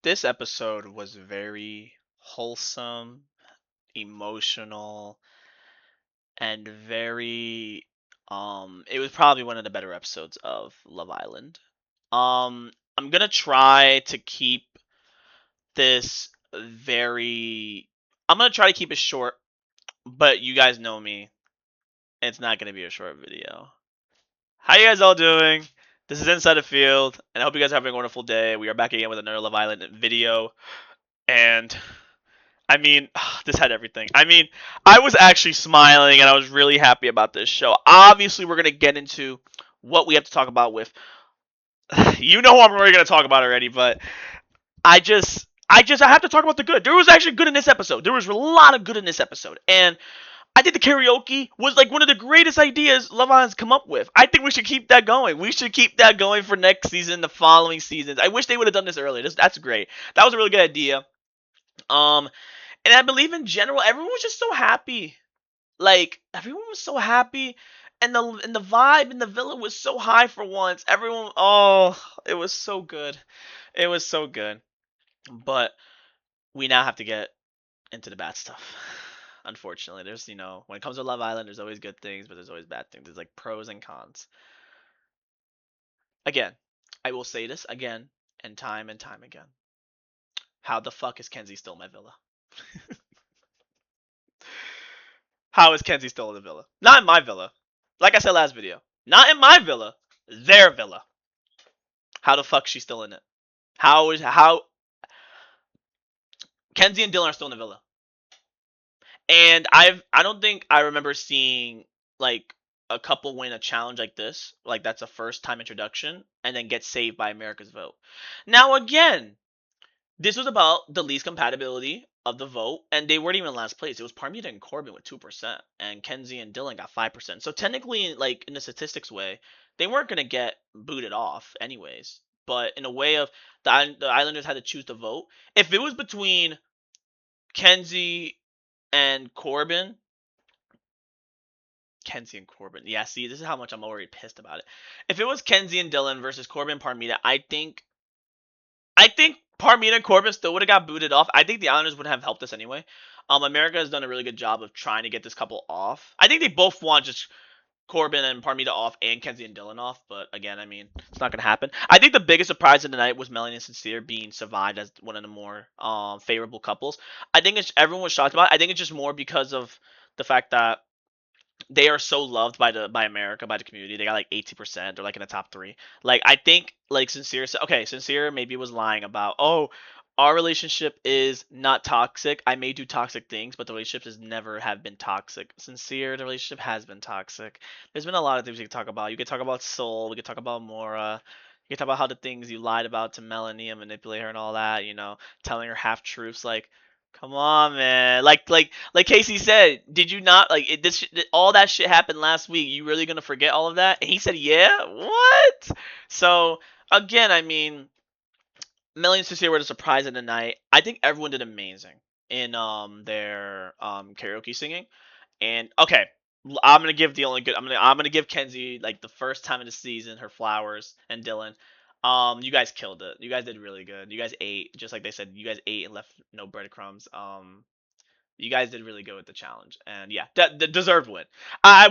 This episode was very wholesome, emotional, and very it was probably one of the better episodes of Love Island. I'm gonna try to keep this very I'm gonna try to keep it short, but you guys know me. It's not gonna be a short video. How you guys all doing? This is Inside the Field, and I hope you guys are having a wonderful day. We are back again with another Love Island video, and I mean, this had everything. I mean, I was actually smiling and I was really happy about this show. Obviously, we're going to get into what we have to talk about with. You know who I'm already going to talk about already, but I have to talk about the good. There was actually good in this episode. There was a lot of good in this episode. And I think the karaoke was like one of the greatest ideas Love Island's come up with. I think we should keep that going. We should keep that going for next season, the following seasons. I wish they would have done this earlier. That's great. That was a really good idea. Um, and I believe in general, everyone was just so happy. Like everyone was so happy, and the vibe in the villa was so high for once. Everyone, oh, it was so good. It was so good. But we now have to get into the bad stuff. Unfortunately, there's when it comes to Love Island, there's always good things, but there's always bad things. There's like pros and cons. Again, I will say this again and time again. How the fuck is Kenzie still in my villa? How is Kenzie still in the villa? Not in my villa. Like I said last video. Not in my villa. Their villa. How the fuck she's still in it? How Kenzie and Dylan are still in the villa. And I don't think I remember seeing like a couple win a challenge like this. Like that's a first time introduction and then get saved by America's vote. Now again, this was about the least compatibility of the vote, and they weren't even in last place. It was Parmida and Corbin with 2%, and Kenzie and Dylan got 5%. So technically, like in the statistics way, they weren't gonna get booted off anyways. But in a way of the Islanders had to choose the vote. If it was between Kenzie and Corbin, Kenzie and Corbin, yeah. See, this is how much I'm already pissed about it. If it was Kenzie and Dylan versus Corbin and Parmida, I think Parmina and Corbin still would have got booted off. I think the Islanders would have helped us anyway. America has done a really good job of trying to get this couple off. I think they both want just Corbin and Parmita off and Kenzie and Dylan off, but again, I mean, it's not gonna happen. I think the biggest surprise of the night was Melanie and Sincere being survived as one of the more favorable couples. I think everyone was shocked about it. I think it's just more because of the fact that they are so loved by America, by the community. They got like 80%. They're like in the top three. Like I think like Sincere. Okay, Sincere maybe was lying about our relationship is not toxic. I may do toxic things, but the relationship has never have been toxic. Sincere, the relationship has been toxic. There's been a lot of things we could talk about. You could talk about Soul. We could talk about Mora. You could talk about how the things you lied about to Melanie and manipulate her and all that. Telling her half truths. Like, come on, man. Like Casey said, did you not like it, this? All that shit happened last week. You really gonna forget all of that? And he said, yeah. What? So again, I mean, Melanie and Cecilia were the surprise of the night. I think everyone did amazing in their karaoke singing. And okay, I'm gonna give the only good. I'm gonna give Kenzie like the first time of the season her flowers and Dylan. You guys killed it. You guys did really good. You guys ate just like they said. You guys ate and left no breadcrumbs. You guys did really good with the challenge, and yeah, the deserved win.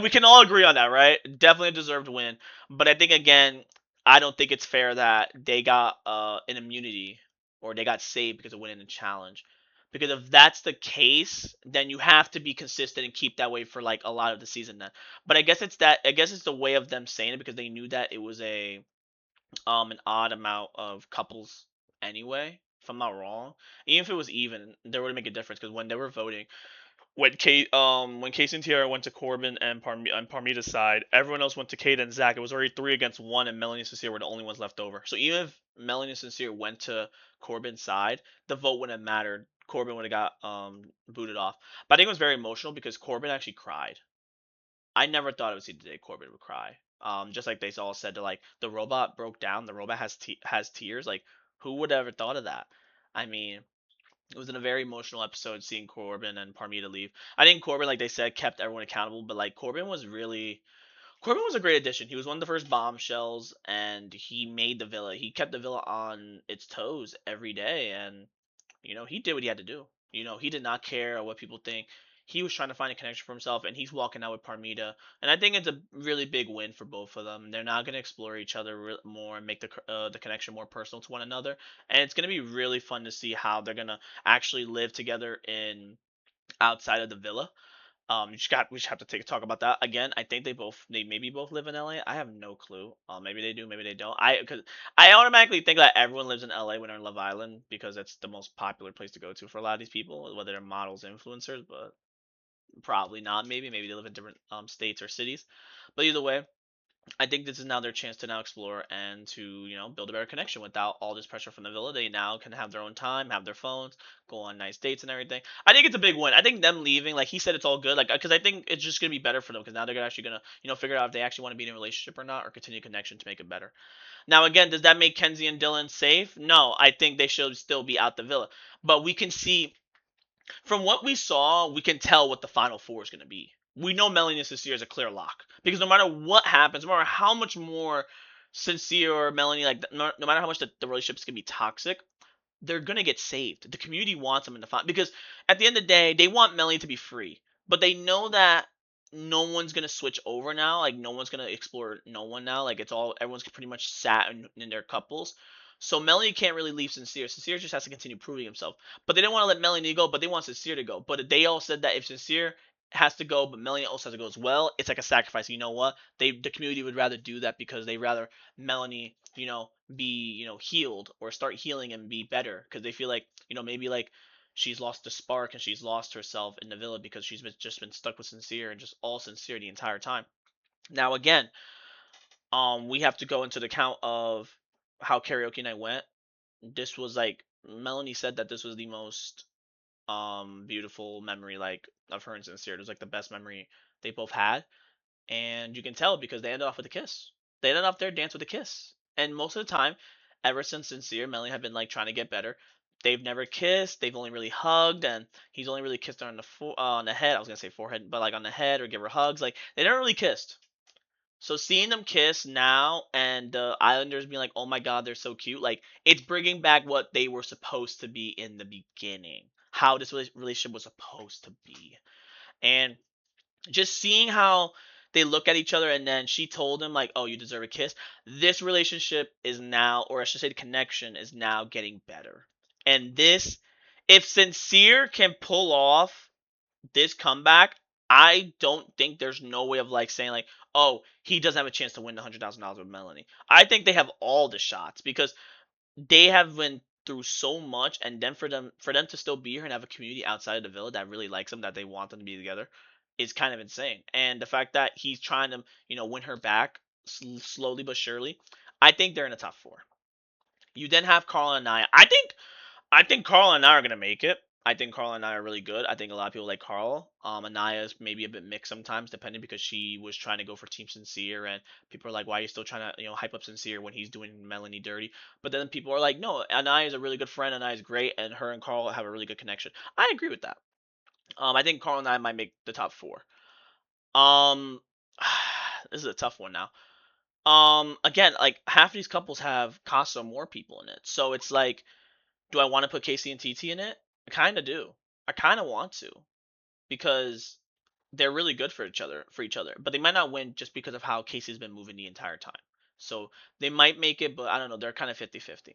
We can all agree on that, right? Definitely a deserved win. But I think again, I don't think it's fair that they got an immunity or they got saved because of winning the challenge. Because if that's the case, then you have to be consistent and keep that way for like a lot of the season then. But I guess it's that I guess it's the way of them saying it because they knew that it was a an odd amount of couples anyway. If I'm not wrong, even if it was even, there would make a difference because when they were voting, when Casey and Tiara went to Corbin and Parmita's side, everyone else went to Kate and Zach. It was already 3 against 1, and Melanie and Sincere were the only ones left over. So even if Melanie and Sincere went to Corbin's side, the vote wouldn't have mattered. Corbin would have got booted off. But I think it was very emotional because Corbin actually cried. I never thought it would see the day Corbin would cry. Just like they all said, like the robot broke down. The robot has tears. Like who would have ever thought of that? I mean, it was in a very emotional episode seeing Corbin and Parmita leave. I think Corbin, like they said, kept everyone accountable, but like Corbin was really Corbin was a great addition. He was one of the first bombshells, and he made the villa. He kept the villa on its toes every day, and he did what he had to do. He did not care what people think. He was trying to find a connection for himself, and he's walking out with Parmida. And I think it's a really big win for both of them. They're not going to explore each other more and make the connection more personal to one another. And it's going to be really fun to see how they're going to actually live together in outside of the villa. We just have to take a talk about that again. I think they maybe both live in LA. I have no clue. Maybe they do, maybe they don't. Because I automatically think that everyone lives in LA when they're in Love Island because it's the most popular place to go to for a lot of these people, whether they're models, influencers, but probably not. Maybe they live in different states or cities. But either way, I think this is now their chance to now explore and to build a better connection without all this pressure from the villa. They now can have their own time, have their phones, go on nice dates and everything. I think it's a big win. I think them leaving, like he said, it's all good. Like because I think it's just gonna be better for them because now they're actually gonna figure out if they actually want to be in a relationship or not or continue connection to make it better. Now again, does that make Kenzie and Dylan safe? No, I think they should still be out the villa. But we can see from what we saw, we can tell what the final four is going to be. We know Melanie and Sincere is a clear lock because no matter what happens, no matter how much more Sincere or Melanie, like no matter how much the relationship's going to be toxic, they're gonna get saved. The community wants them in the final because at the end of the day, they want Melanie to be free, but they know that no one's gonna switch over now. Like no one's gonna explore no one now. Like it's all everyone's pretty much sat in their couples. So Melanie can't really leave Sincere. Sincere just has to continue proving himself. But they didn't want to let Melanie go, but they want Sincere to go. But they all said that if Sincere has to go, but Melanie also has to go as well, it's like a sacrifice. You know what? The community would rather do that because they rather Melanie, be, healed or start healing and be better because they feel like, maybe like she's lost the spark and she's lost herself in the villa because just been stuck with Sincere and just all Sincere the entire time. Now again, we have to go into the count of how karaoke night went. This was like Melanie said that this was the most beautiful memory like of her and Sincere. It was like the best memory they both had, and you can tell because they ended off with a kiss. They ended off their dance with a kiss. And most of the time, ever since Sincere, Melanie have been like trying to get better. They've never kissed. They've only really hugged, and he's only really kissed her on the head. I was gonna say forehead, but like on the head or give her hugs. Like they never really kissed. So seeing them kiss now and the Islanders being like, "Oh my God, they're so cute!" Like it's bringing back what they were supposed to be in the beginning, how this relationship was supposed to be, and just seeing how they look at each other and then she told him like, "Oh, you deserve a kiss." This relationship is now, or I should say the connection is now getting better. And this if Sincere can pull off this comeback, I don't think there's no way of like saying like, "Oh, he doesn't have a chance to win the $100,000 with Melanie." I think they have all the shots because they have been through so much, and then for them to still be here and have a community outside of the villa that really likes them, that they want them to be together, is kind of insane. And the fact that he's trying to win her back slowly but surely, I think they're in the top four. You then have Carl and Nia. I think Carl and I are gonna make it. I think Carl and I are really good. I think a lot of people like Carl. Anaya is maybe a bit mixed sometimes, depending because she was trying to go for Team Sincere, and people are like, "Why are you still trying to, hype up Sincere when he's doing Melanie dirty?" But then people are like, "No, Anaya is a really good friend. Anaya is great, and her and Carl have a really good connection." I agree with that. I think Carl and I might make the top four. Um, this is a tough one now. Again, like half of these couples have Casa more people in it, so it's like, do I want to put Casey and TT in it? I kind of do. I kind of want to because they're really good for each other, but they might not win just because of how Casey's been moving the entire time. So they might make it, but I don't know. They're kind of 50-50.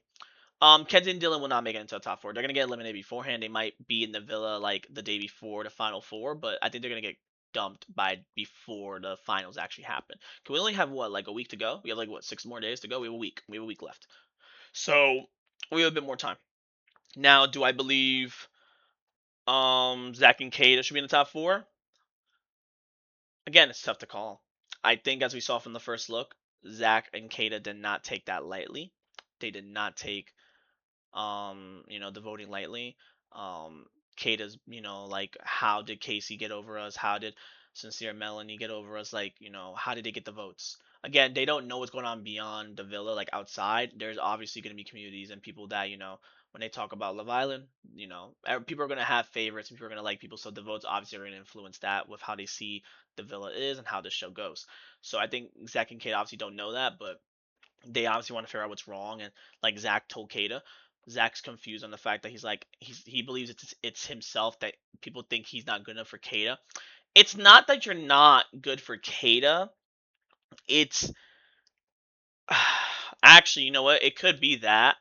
Kenzie and Dylan will not make it into the top four. They're gonna get eliminated beforehand. They might be in the villa like the day before the final four, but I think they're gonna get dumped by before the finals actually happen. Can we only have what, like a week to go? We have like what, 6 more days to go? We have a week. We have a week left. So we have a bit more time. Now, do I believe Zach and Kata should be in the top four? Again, it's tough to call. I think as we saw from the first look, Zach and Kata did not take that lightly. They did not take the voting lightly. Kata's, like how did Casey get over us? How did Sincere Melanie get over us? Like, how did they get the votes? Again, they don't know what's going on beyond the villa, like outside. There's obviously going to be communities and people that, when they talk about Love Island, people are gonna have favorites and people are gonna like people, so the votes obviously are gonna influence that with how they see the villa is and how the show goes. So I think Zach and Kate obviously don't know that, but they obviously want to figure out what's wrong. And like Zach told Kata, Zach's confused on the fact that he believes it's himself that people think he's not good enough for Kata. It's not that you're not good for Kata. It's actually, you know what? It could be that.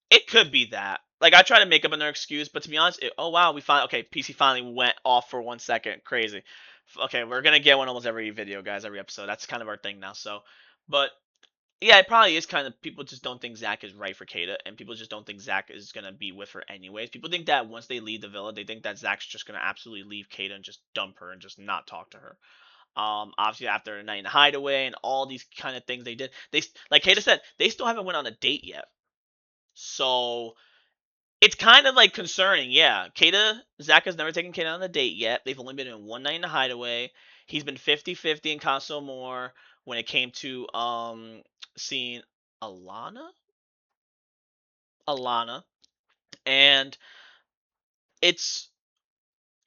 It could be that. Like I try to make up another excuse, but to be honest, oh wow, we finally okay. PC finally went off for 1 second. Crazy. Okay, we're gonna get one almost every video, guys, every episode. That's kind of our thing now. So, but yeah, it probably is kind of people just don't think Zach is right for Kata, and people just don't think Zach is gonna be with her anyways. People think that once they leave the villa, they think that Zach's just gonna absolutely leave Kata and just dump her and just not talk to her. Obviously after a night in the hideaway and all these kind of things they did, they like Kata said, they still haven't went on a date yet. So it's kind of like concerning. Yeah, Zach has never taken Kata on a date yet. They've only been in one night in the hideaway. He's been 50-50 in Casa Amor when it came to seeing Alana. Alana, and it's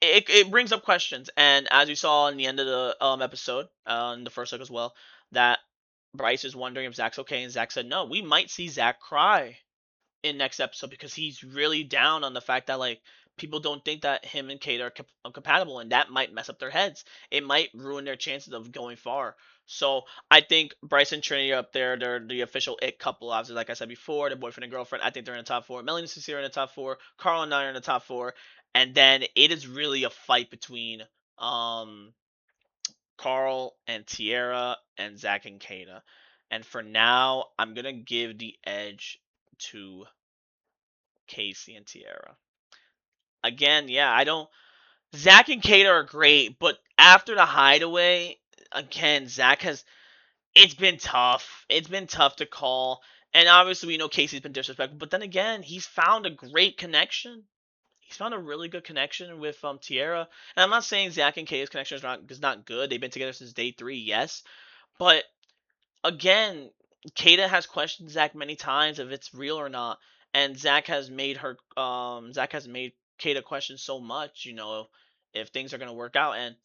it brings up questions. And as we saw in the end of the episode, in the first look as well, that Bryce is wondering if Zach's okay, and Zach said no. We might see Zach cry in next episode because he's really down on the fact that like people don't think that him and Kate are compatible, and that might mess up their heads. It might ruin their chances of going far. So I think Bryce and Trinity are up there. They're the official it couple. Obviously, like I said before, the boyfriend and girlfriend. I think they're in the top four. Melanie and Cecilia are in the top four. Carl and I are in the top four. And then it is really a fight between um Carl and Tierra and Zach and Kata. And for now, I'm gonna give the edge to Casey and Tierra. Again, yeah, I don't. Zach and Kate are great, but after the hideaway, again, Zach has. It's been tough. It's been tough to call. And obviously, we know Casey's been disrespectful, but then again, he's found a great connection. He's found a really good connection with Tierra. And I'm not saying Zach and Kate's connection is not good. They've been together since day 3, yes. But again, Kata has questioned Zach many times if it's real or not, and Zach has made Kata question so much, if things are gonna work out, and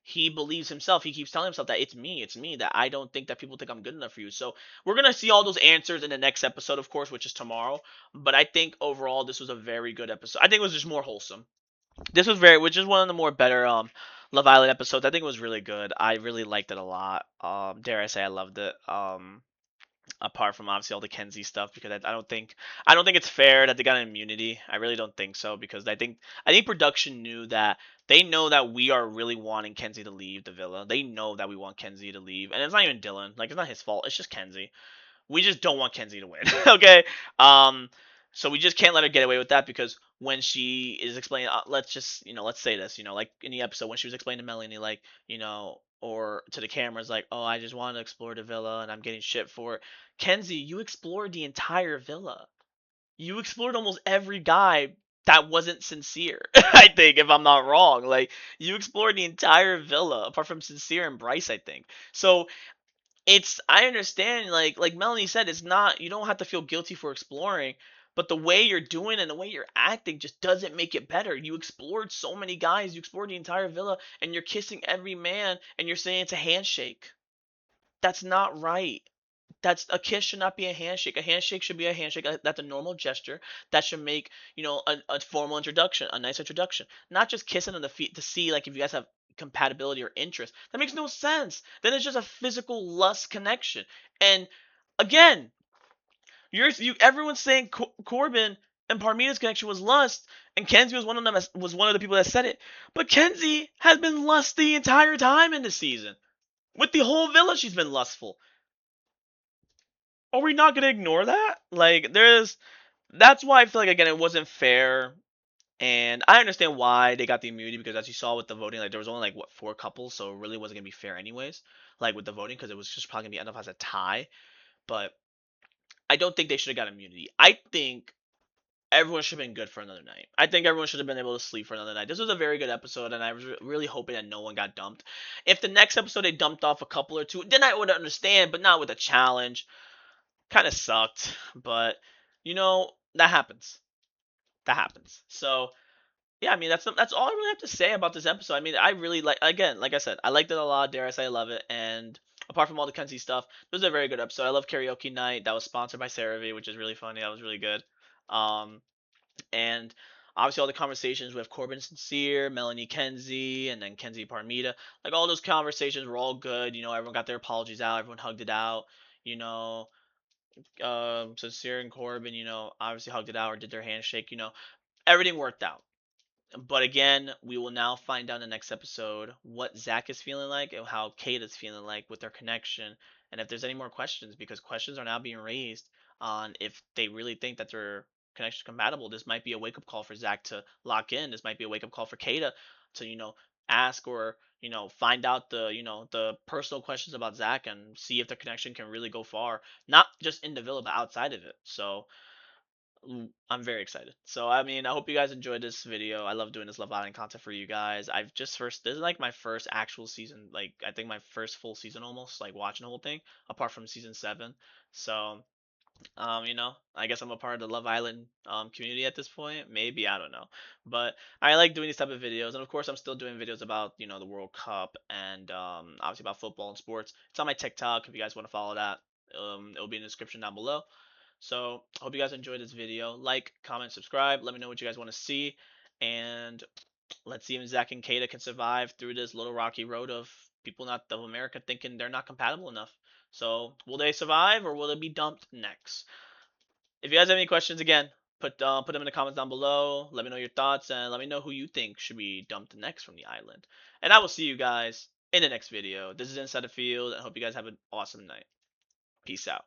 he believes himself. He keeps telling himself that it's me, that I don't think that people think I'm good enough for you. So we're gonna see all those answers in the next episode, of course, which is tomorrow. But I think overall this was a very good episode. I think it was just more wholesome. Which is one of the more better Love Island episodes. I think it was really good. I really liked it a lot. Dare I say I loved it. Apart from obviously all the Kenzie stuff, because I don't think it's fair that they got an immunity. I really don't think so, because I think production knew that they know that we are really wanting Kenzie to leave the villa. They know that we want Kenzie to leave, and it's not even Dylan. Like, it's not his fault. It's just Kenzie. We just don't want Kenzie to win. Okay. So we just can't let her get away with that, because when she is explaining, let's say this, like in the episode when she was explaining to Melanie, like, or to the cameras, like, oh, I just wanted to explore the villa and I'm getting shit for it. Kenzie, you explored the entire villa. You explored almost every guy that wasn't sincere. I think, if I'm not wrong, like, you explored the entire villa apart from Sincere and Bryce, I think. So I understand, like Melanie said, it's not, you don't have to feel guilty for exploring, but the way you're doing and the way you're acting just doesn't make it better. You explored so many guys, you explored the entire villa, and you're kissing every man, and you're saying it's a handshake. That's not right. A kiss should not be a handshake. A handshake should be a handshake. That's a normal gesture that should make, a formal introduction, a nice introduction, not just kissing on the feet to see like if you guys have compatibility or interest. That makes no sense. Then it's just a physical lust connection. And again, everyone's saying Corbin and Parmida's connection was lust, and Kenzie was one of them. Was one of the people that said it. But Kenzie has been lust the entire time in this season. With the whole villa, she's been lustful. Are we not gonna ignore that? Like, that's why I feel like, again, it wasn't fair. And I understand why they got the immunity, because as you saw with the voting, like, there was only like what, 4 couples, so it really wasn't gonna be fair anyways. Like, with the voting, because it was just probably gonna end up as a tie. But I don't think they should have got immunity. I think everyone should have been good for another night. I think everyone should have been able to sleep for another night. This was a very good episode, and I was really hoping that no one got dumped. If the next episode they dumped off a couple or two, then I would understand, but not with a challenge. Kind of sucked, but that happens. that happens. So yeah, I mean that's all I really have to say about this episode. I mean, I really like, again, like I said, I liked it a lot. Dare I say, I love it. And apart from all the Kenzie stuff, it was a very good episode. I love karaoke night. That was sponsored by CeraVe, which is really funny. That was really good. Um, and obviously all the conversations with Corbin Sincere, Melanie Kenzie, and then Kenzie Parmida, like all those conversations were all good. Everyone got their apologies out. Everyone hugged it out. You know, Sincere and Corbin, obviously hugged it out or did their handshake. Everything worked out. But again, we will now find out in the next episode what Zach is feeling like and how Kate is feeling like with their connection, and if there's any more questions, because questions are now being raised on if they really think that their connection is compatible. This might be a wake up call for Zach to lock in. This might be a wake up call for Kata to ask or find out the personal questions about Zach and see if the connection can really go far, not just in the villa but outside of it. So I'm very excited. So I mean, I hope you guys enjoyed this video. I love doing this Love Island content for you guys. I've just first This is like my first actual season, like I think my first full season almost, like watching the whole thing, apart from season 7. So I guess I'm a part of the Love Island community at this point. Maybe, I don't know. But I like doing these type of videos, and of course I'm still doing videos about, the World Cup and obviously about football and sports. It's on my TikTok if you guys want to follow that. It'll be in the description down below. So I hope you guys enjoyed this video. Like, comment, subscribe. Let me know what you guys want to see. And let's see if Zach and Kata can survive through this little rocky road of people not of America thinking they're not compatible enough. So will they survive or will they be dumped next? If you guys have any questions, again, put them in the comments down below. Let me know your thoughts and let me know who you think should be dumped next from the island. And I will see you guys in the next video. This is Inside the Field. I hope you guys have an awesome night. Peace out.